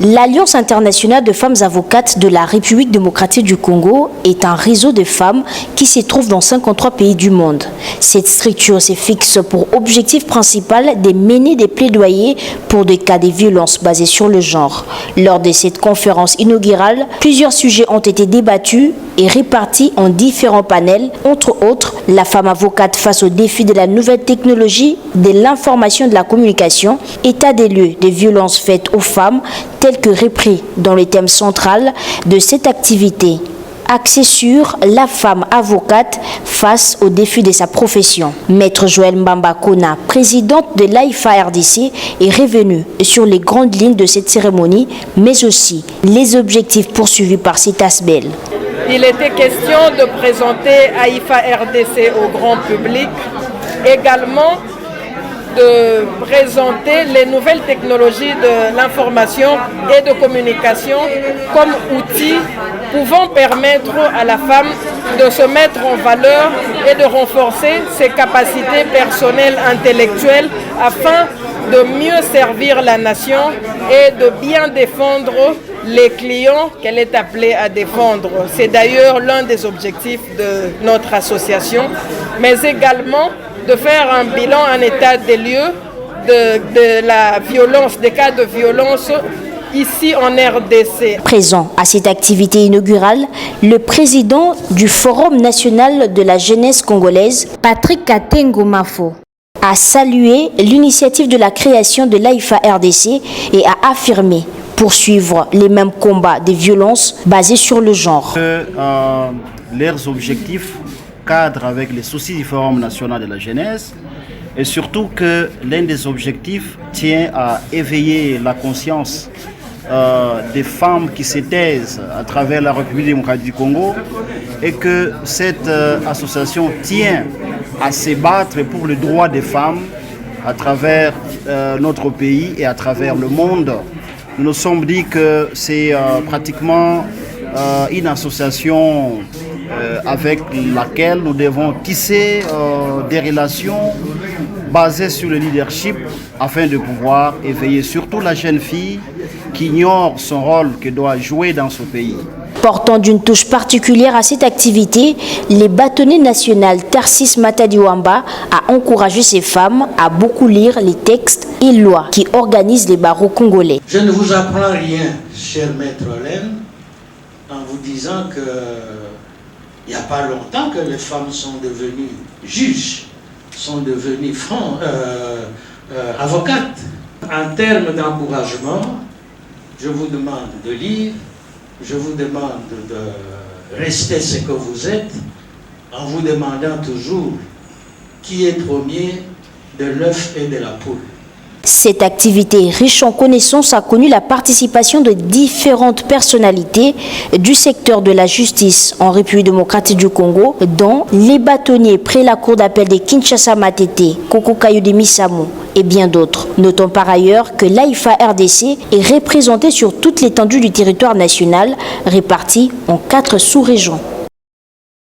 L'Alliance internationale de femmes avocates de la République démocratique du Congo est un réseau de femmes qui se trouve dans 53 pays du monde. Cette structure se fixe pour objectif principal de mener des plaidoyers pour des cas de violences basées sur le genre. Lors de cette conférence inaugurale, plusieurs sujets ont été débattus et répartis en différents panels, entre autres la femme avocate face aux défis de la nouvelle technologie, de l'information et de la communication, état des lieux des violences faites aux femmes, tel que repris dans le thème central de cette activité, axée sur la femme avocate face aux défis de sa profession. Maître Joël Mbamba Kona, présidente de l'AIFA RDC, est revenue sur les grandes lignes de cette cérémonie, mais aussi les objectifs poursuivis par cette ASBEL. Il était question de présenter AIFA RDC au grand public, également de présenter les nouvelles technologies de l'information et de communication comme outils pouvant permettre à la femme de se mettre en valeur et de renforcer ses capacités personnelles intellectuelles afin de mieux servir la nation et de bien défendre les clients qu'elle est appelée à défendre. C'est d'ailleurs l'un des objectifs de notre association, mais également de faire un bilan, un état des lieux de la violence, des cas de violence ici en RDC. Présent à cette activité inaugurale, le président du Forum national de la jeunesse congolaise, Patrick Katengo Mafo, a salué l'initiative de la création de l'AIFA RDC et a affirmé poursuivre les mêmes combats de violences basées sur le genre. Leurs objectifs cadrent avec les soucis du Forum national de la jeunesse et surtout que l'un des objectifs tient à éveiller la conscience des femmes qui se taisent à travers la République démocratique du Congo et que cette association tient à se battre pour le droit des femmes à travers notre pays et à travers le monde. Nous nous sommes dit que c'est pratiquement une association avec laquelle nous devons tisser des relations basées sur le leadership afin de pouvoir éveiller surtout la jeune fille qui ignore son rôle qu'elle doit jouer dans ce pays. Portant d'une touche particulière à cette activité, le bâtonnier national Tarsis Matadiwamba a encouragé ces femmes à beaucoup lire les textes et lois qui organisent les barreaux congolais. Je ne vous apprends rien, cher maître Olaine, en vous disant que il n'y a pas longtemps que les femmes sont devenues juges, sont devenues avocates. En termes d'encouragement, je vous demande de lire, je vous demande de rester ce que vous êtes, en vous demandant toujours qui est premier de l'œuf et de la poule. Cette activité riche en connaissances a connu la participation de différentes personnalités du secteur de la justice en République démocratique du Congo, dont les bâtonniers près la cour d'appel de Kinshasa Matete, Koko Kayode Misamo et bien d'autres. Notons par ailleurs que l'AIFA RDC est représentée sur toute l'étendue du territoire national, répartie en 4 sous-régions.